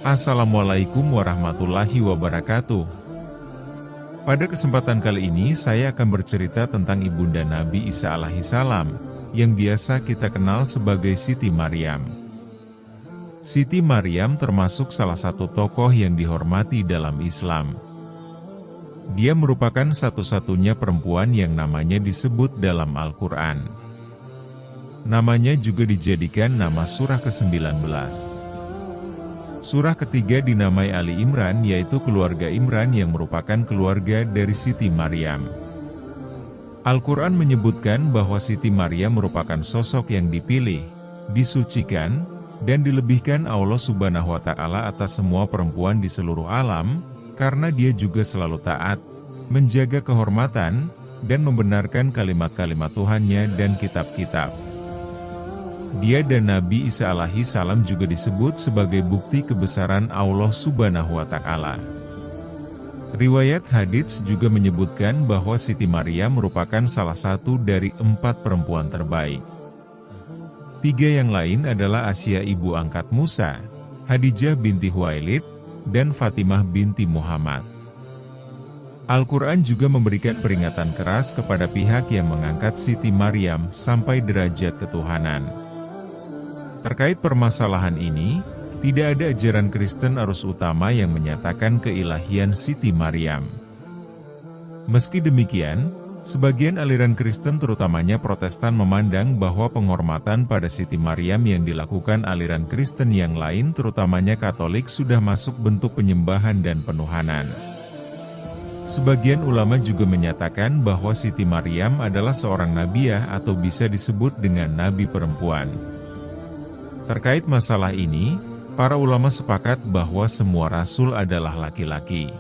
Assalamualaikum warahmatullahi wabarakatuh. Pada kesempatan kali ini saya akan bercerita tentang ibunda Nabi Isa alaihissalam, yang biasa kita kenal sebagai Siti Maryam. Siti Maryam termasuk salah satu tokoh yang dihormati dalam Islam. Dia merupakan satu-satunya perempuan yang namanya disebut dalam Al-Quran. Namanya juga dijadikan nama surah ke-19. Surah ketiga dinamai Ali Imran, yaitu keluarga Imran yang merupakan keluarga dari Siti Maryam. Al-Quran menyebutkan bahwa Siti Maryam merupakan sosok yang dipilih, disucikan, dan dilebihkan Allah Subhanahu wa Ta'ala atas semua perempuan di seluruh alam, karena dia juga selalu taat, menjaga kehormatan, dan membenarkan kalimat-kalimat Tuhannya dan kitab-kitab. Dia dan Nabi Isa alaihissalam juga disebut sebagai bukti kebesaran Allah Subhanahu wa Ta'ala. Riwayat hadits juga menyebutkan bahwa Siti Maryam merupakan salah satu dari 4 perempuan terbaik. 3 yang lain adalah Asya ibu angkat Musa, Hadijah binti Huwailid, dan Fatimah binti Muhammad. Al-Quran juga memberikan peringatan keras kepada pihak yang mengangkat Siti Maryam sampai derajat ketuhanan. Terkait permasalahan ini, tidak ada ajaran Kristen arus utama yang menyatakan keilahian Siti Maryam. Meski demikian, sebagian aliran Kristen terutamanya Protestan memandang bahwa penghormatan pada Siti Maryam yang dilakukan aliran Kristen yang lain terutamanya Katolik sudah masuk bentuk penyembahan dan penuhanan. Sebagian ulama juga menyatakan bahwa Siti Maryam adalah seorang nabiah atau bisa disebut dengan nabi perempuan. Terkait masalah ini, para ulama sepakat bahwa semua rasul adalah laki-laki.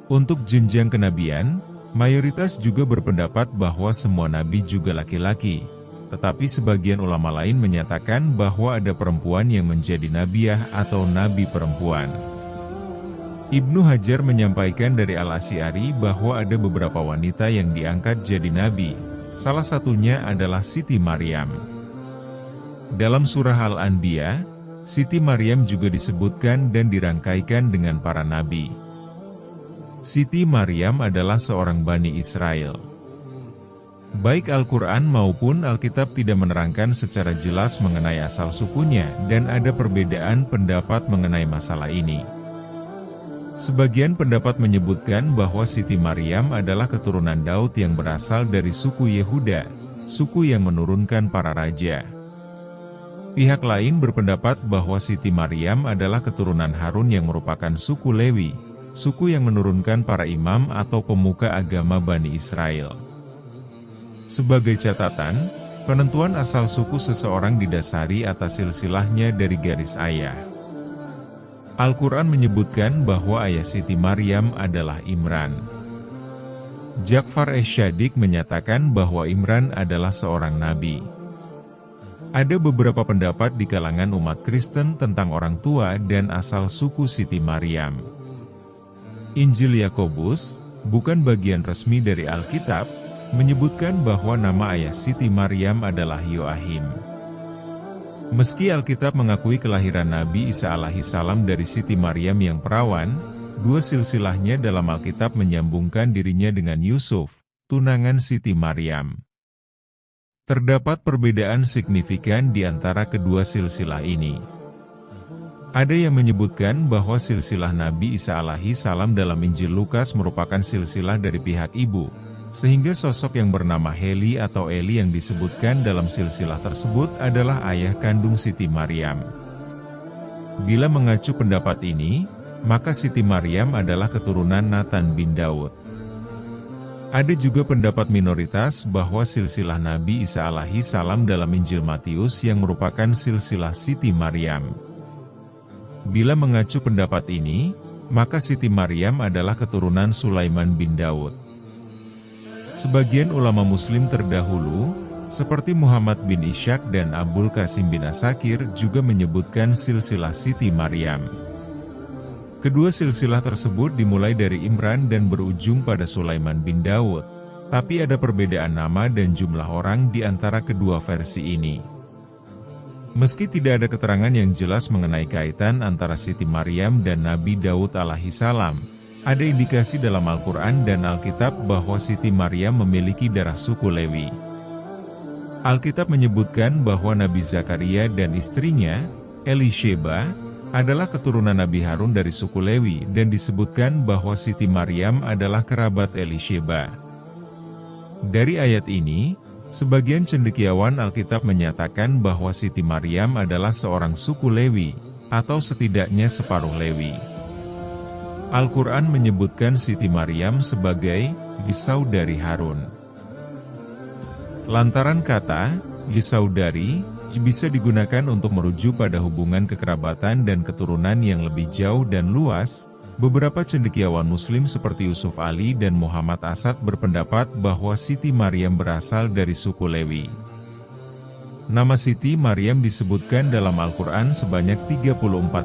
Untuk jenjang kenabian, mayoritas juga berpendapat bahwa semua nabi juga laki-laki, tetapi sebagian ulama lain menyatakan bahwa ada perempuan yang menjadi nabiah atau nabi perempuan. Ibnu Hajar menyampaikan dari Al-Asy'ari bahwa ada beberapa wanita yang diangkat jadi nabi, salah satunya adalah Siti Maryam. Dalam surah Al-Anbiya, Siti Maryam juga disebutkan dan dirangkaikan dengan para nabi. Siti Maryam adalah seorang Bani Israel. Baik Al-Quran maupun Alkitab tidak menerangkan secara jelas mengenai asal sukunya, dan ada perbedaan pendapat mengenai masalah ini. Sebagian pendapat menyebutkan bahwa Siti Maryam adalah keturunan Daud yang berasal dari suku Yehuda, suku yang menurunkan para raja. Pihak lain berpendapat bahwa Siti Maryam adalah keturunan Harun yang merupakan suku Lewi, suku yang menurunkan para imam atau pemuka agama Bani Israel. Sebagai catatan, penentuan asal suku seseorang didasari atas silsilahnya dari garis ayah. Al-Quran menyebutkan bahwa ayah Siti Maryam adalah Imran. Ja'far Asy-Syadiq menyatakan bahwa Imran adalah seorang nabi. Ada beberapa pendapat di kalangan umat Kristen tentang orang tua dan asal suku Siti Maryam. Injil Yakobus, bukan bagian resmi dari Alkitab, menyebutkan bahwa nama ayah Siti Maryam adalah Yoahim. Meski Alkitab mengakui kelahiran Nabi Isa alaihissalam dari Siti Maryam yang perawan, 2 silsilahnya dalam Alkitab menyambungkan dirinya dengan Yusuf, tunangan Siti Maryam. Terdapat perbedaan signifikan di antara kedua silsilah ini. Ada yang menyebutkan bahwa silsilah Nabi Isa alaihissalam dalam Injil Lukas merupakan silsilah dari pihak ibu, sehingga sosok yang bernama Heli atau Eli yang disebutkan dalam silsilah tersebut adalah ayah kandung Siti Maryam. Bila mengacu pendapat ini, maka Siti Maryam adalah keturunan Nathan bin Daud. Ada juga pendapat minoritas bahwa silsilah Nabi Isa alaihissalam dalam Injil Matius yang merupakan silsilah Siti Maryam. Bila mengacu pendapat ini, maka Siti Maryam adalah keturunan Sulaiman bin Daud. Sebagian ulama muslim terdahulu, seperti Muhammad bin Ishaq dan Abul Qasim bin Asakir juga menyebutkan silsilah Siti Maryam. Kedua silsilah tersebut dimulai dari Imran dan berujung pada Sulaiman bin Daud, tapi ada perbedaan nama dan jumlah orang di antara kedua versi ini. Meski tidak ada keterangan yang jelas mengenai kaitan antara Siti Maryam dan Nabi Daud alaihissalam, ada indikasi dalam Al-Quran dan Alkitab bahwa Siti Maryam memiliki darah suku Lewi. Alkitab menyebutkan bahwa Nabi Zakaria dan istrinya, Elisheba, adalah keturunan Nabi Harun dari suku Lewi dan disebutkan bahwa Siti Maryam adalah kerabat Elisheba. Dari ayat ini, sebagian cendekiawan Alkitab menyatakan bahwa Siti Maryam adalah seorang suku Lewi, atau setidaknya separuh Lewi. Al-Quran menyebutkan Siti Maryam sebagai saudari Harun. Lantaran kata saudari bisa digunakan untuk merujuk pada hubungan kekerabatan dan keturunan yang lebih jauh dan luas. Beberapa cendekiawan Muslim seperti Yusuf Ali dan Muhammad Asad berpendapat bahwa Siti Maryam berasal dari suku Lewi. Nama Siti Maryam disebutkan dalam Al-Quran sebanyak 34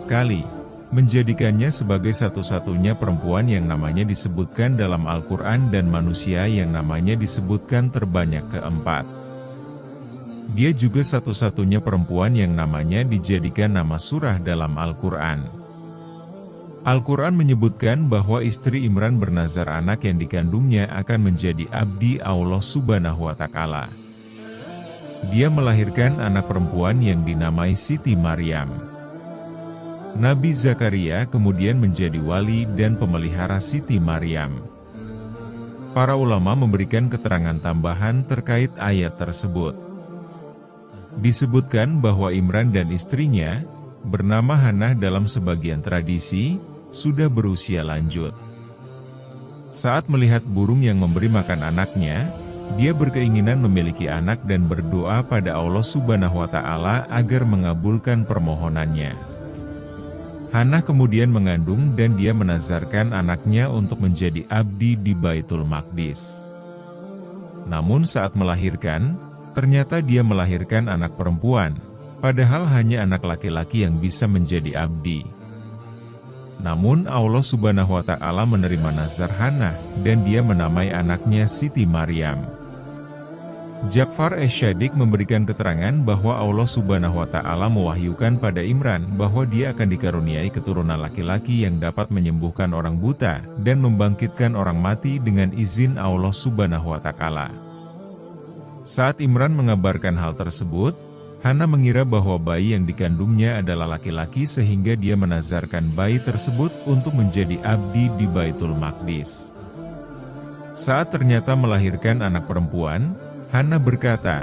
kali, menjadikannya sebagai satu-satunya perempuan yang namanya disebutkan dalam Al-Quran dan manusia yang namanya disebutkan terbanyak keempat. Dia juga satu-satunya perempuan yang namanya dijadikan nama surah dalam Al-Quran. Al-Quran menyebutkan bahwa istri Imran bernazar anak yang dikandungnya akan menjadi abdi Allah Subhanahu wa Ta'ala. Dia melahirkan anak perempuan yang dinamai Siti Maryam. Nabi Zakaria kemudian menjadi wali dan pemelihara Siti Maryam. Para ulama memberikan keterangan tambahan terkait ayat tersebut. Disebutkan bahwa Imran dan istrinya, bernama Hannah dalam sebagian tradisi, sudah berusia lanjut. Saat melihat burung yang memberi makan anaknya, dia berkeinginan memiliki anak dan berdoa pada Allah Subhanahu wa Ta'ala agar mengabulkan permohonannya. Hannah kemudian mengandung dan dia menazarkan anaknya untuk menjadi abdi di Baitul Maqdis. Namun saat melahirkan, ternyata dia melahirkan anak perempuan, padahal hanya anak laki-laki yang bisa menjadi abdi. Namun Allah Subhanahu wa Ta'ala menerima nazar Hannah dan dia menamai anaknya Siti Maryam. Ja'far Asy-Syadiq memberikan keterangan bahwa Allah Subhanahu wa Ta'ala mewahyukan pada Imran bahwa dia akan dikaruniai keturunan laki-laki yang dapat menyembuhkan orang buta dan membangkitkan orang mati dengan izin Allah Subhanahu wa Ta'ala. Saat Imran mengabarkan hal tersebut, Hannah mengira bahwa bayi yang dikandungnya adalah laki-laki sehingga dia menazarkan bayi tersebut untuk menjadi abdi di Baitul Maqdis. Saat ternyata melahirkan anak perempuan, Hannah berkata,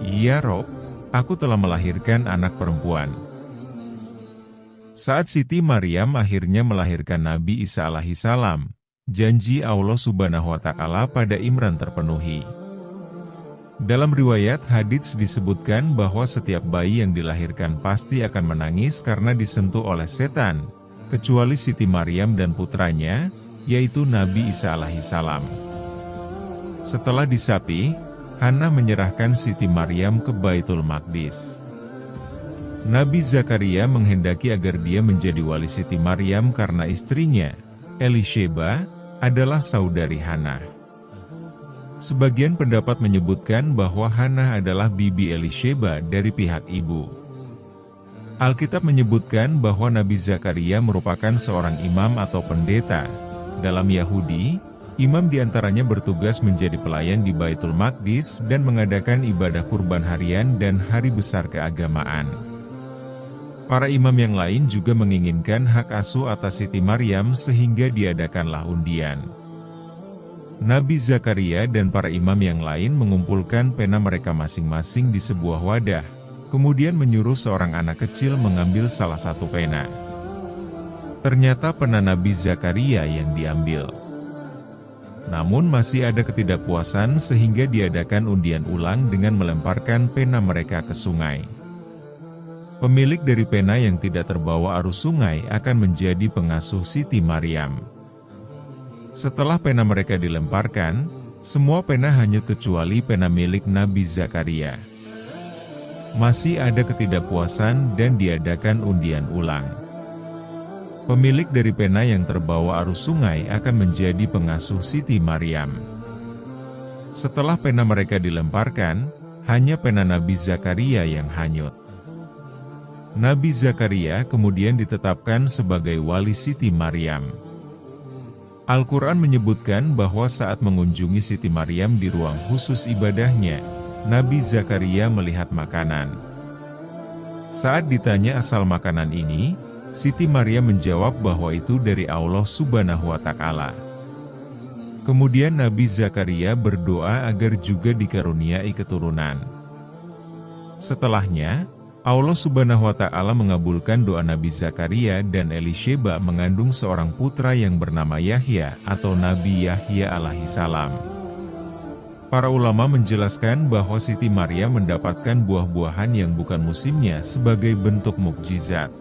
"Ya Rob, aku telah melahirkan anak perempuan." Saat Siti Maryam akhirnya melahirkan Nabi Isa alaihissalam, janji Allah Subhanahu wa Ta'ala pada Imran terpenuhi. Dalam riwayat hadits disebutkan bahwa setiap bayi yang dilahirkan pasti akan menangis karena disentuh oleh setan, kecuali Siti Maryam dan putranya, yaitu Nabi Isa alaihissalam. Setelah disapih, Hannah menyerahkan Siti Maryam ke Baitul Maqdis. Nabi Zakaria menghendaki agar dia menjadi wali Siti Maryam karena istrinya, Elisheba, adalah saudari Hannah. Sebagian pendapat menyebutkan bahwa Hannah adalah bibi Elisheba dari pihak ibu. Alkitab menyebutkan bahwa Nabi Zakaria merupakan seorang imam atau pendeta. Dalam Yahudi, imam diantaranya bertugas menjadi pelayan di Baitul Maqdis dan mengadakan ibadah kurban harian dan hari besar keagamaan. Para imam yang lain juga menginginkan hak asuh atas Siti Maryam sehingga diadakanlah undian. Nabi Zakaria dan para imam yang lain mengumpulkan pena mereka masing-masing di sebuah wadah, kemudian menyuruh seorang anak kecil mengambil salah satu pena. Ternyata pena Nabi Zakaria yang diambil. Namun masih ada ketidakpuasan sehingga diadakan undian ulang dengan melemparkan pena mereka ke sungai. Pemilik dari pena yang tidak terbawa arus sungai akan menjadi pengasuh Siti Maryam. Setelah pena mereka dilemparkan, semua pena hanyut kecuali pena milik Nabi Zakaria. Masih ada ketidakpuasan dan diadakan undian ulang. Pemilik dari pena yang terbawa arus sungai akan menjadi pengasuh Siti Maryam. Setelah pena mereka dilemparkan, hanya pena Nabi Zakaria yang hanyut. Nabi Zakaria kemudian ditetapkan sebagai wali Siti Maryam. Al-Quran menyebutkan bahwa saat mengunjungi Siti Maryam di ruang khusus ibadahnya, Nabi Zakaria melihat makanan. Saat ditanya asal makanan ini, Siti Maryam menjawab bahwa itu dari Allah Subhanahu wa Ta'ala. Kemudian Nabi Zakaria berdoa agar juga dikaruniai keturunan. Setelahnya, Allah Subhanahu wa Ta'ala mengabulkan doa Nabi Zakaria dan Elisheba mengandung seorang putra yang bernama Yahya atau Nabi Yahya alaihissalam. Para ulama menjelaskan bahwa Siti Maryam mendapatkan buah-buahan yang bukan musimnya sebagai bentuk mukjizat.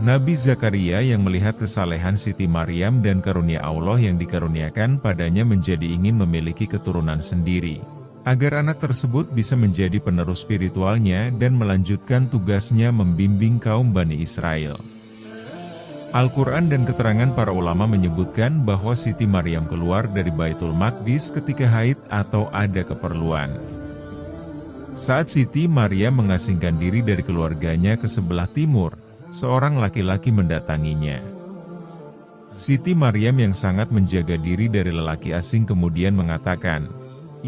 Nabi Zakaria yang melihat kesalehan Siti Maryam dan karunia Allah yang dikaruniakan padanya menjadi ingin memiliki keturunan sendiri, agar anak tersebut bisa menjadi penerus spiritualnya dan melanjutkan tugasnya membimbing kaum Bani Israel. Al-Quran dan keterangan para ulama menyebutkan bahwa Siti Maryam keluar dari Baitul Maqdis ketika haid atau ada keperluan. Saat Siti Maryam mengasingkan diri dari keluarganya ke sebelah timur, seorang laki-laki mendatanginya. Siti Maryam yang sangat menjaga diri dari lelaki asing kemudian mengatakan,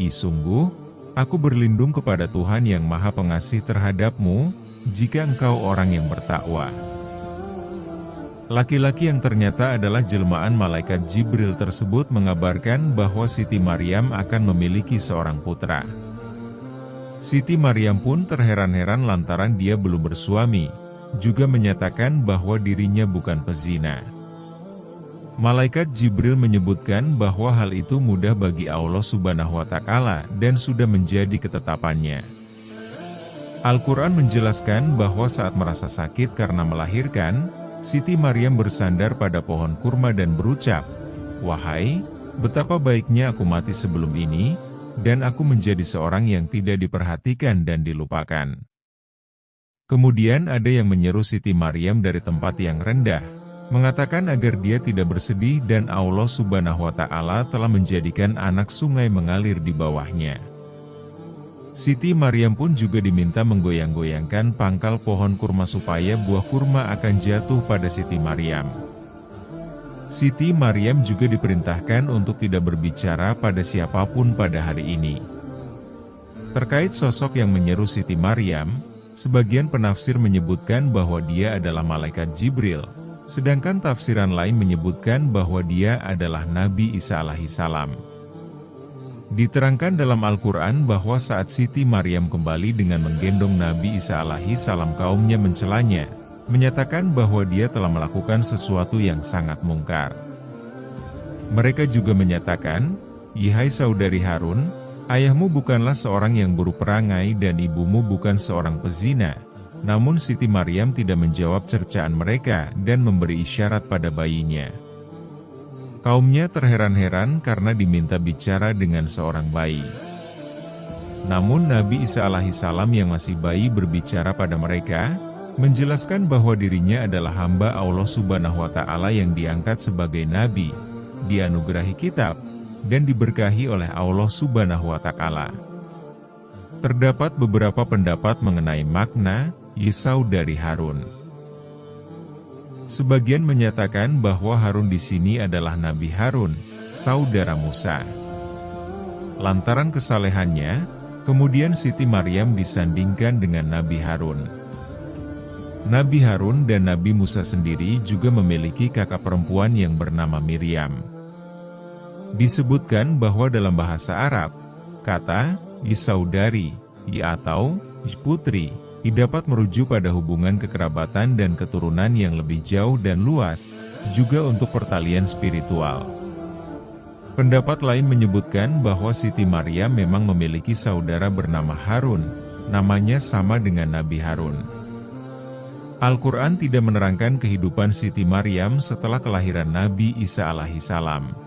sungguh, aku berlindung kepada Tuhan yang Maha Pengasih terhadapmu, jika engkau orang yang bertakwa. Laki-laki yang ternyata adalah jelmaan malaikat Jibril tersebut mengabarkan bahwa Siti Maryam akan memiliki seorang putra. Siti Maryam pun terheran-heran lantaran dia belum bersuami, juga menyatakan bahwa dirinya bukan pezina. Malaikat Jibril menyebutkan bahwa hal itu mudah bagi Allah Subhanahu wa Ta'ala dan sudah menjadi ketetapannya. Al-Quran menjelaskan bahwa saat merasa sakit karena melahirkan, Siti Maryam bersandar pada pohon kurma dan berucap, "Wahai, betapa baiknya aku mati sebelum ini, dan aku menjadi seorang yang tidak diperhatikan dan dilupakan." Kemudian ada yang menyeru Siti Maryam dari tempat yang rendah, mengatakan agar dia tidak bersedih dan Allah Subhanahu wa Ta'ala telah menjadikan anak sungai mengalir di bawahnya. Siti Maryam pun juga diminta menggoyang-goyangkan pangkal pohon kurma supaya buah kurma akan jatuh pada Siti Maryam. Siti Maryam juga diperintahkan untuk tidak berbicara pada siapapun pada hari ini. Terkait sosok yang menyeru Siti Maryam, sebagian penafsir menyebutkan bahwa dia adalah malaikat Jibril, sedangkan tafsiran lain menyebutkan bahwa dia adalah Nabi Isa alaihissalam. Diterangkan dalam Al-Quran bahwa saat Siti Maryam kembali dengan menggendong Nabi Isa alaihissalam, kaumnya mencelanya, menyatakan bahwa dia telah melakukan sesuatu yang sangat mungkar. Mereka juga menyatakan, "Hai saudari Harun, ayahmu bukanlah seorang yang buruk perangai dan ibumu bukan seorang pezina." Namun Siti Maryam tidak menjawab cercaan mereka dan memberi isyarat pada bayinya. Kaumnya terheran-heran karena diminta bicara dengan seorang bayi. Namun Nabi Isa alaihissalam yang masih bayi berbicara pada mereka, menjelaskan bahwa dirinya adalah hamba Allah Subhanahu wa Ta'ala yang diangkat sebagai nabi, dianugerahi kitab, dan diberkahi oleh Allah Subhanahu wa Ta'ala. Terdapat beberapa pendapat mengenai makna saudari Harun. Sebagian menyatakan bahwa Harun di sini adalah Nabi Harun, saudara Musa. Lantaran kesalehannya, kemudian Siti Maryam disandingkan dengan Nabi Harun. Nabi Harun dan Nabi Musa sendiri juga memiliki kakak perempuan yang bernama Miriam. Disebutkan bahwa dalam bahasa Arab, kata saudari atau putri dapat merujuk pada hubungan kekerabatan dan keturunan yang lebih jauh dan luas, juga untuk pertalian spiritual. Pendapat lain menyebutkan bahwa Siti Maryam memang memiliki saudara bernama Harun, namanya sama dengan Nabi Harun. Al-Quran tidak menerangkan kehidupan Siti Maryam setelah kelahiran Nabi Isa alaihissalam.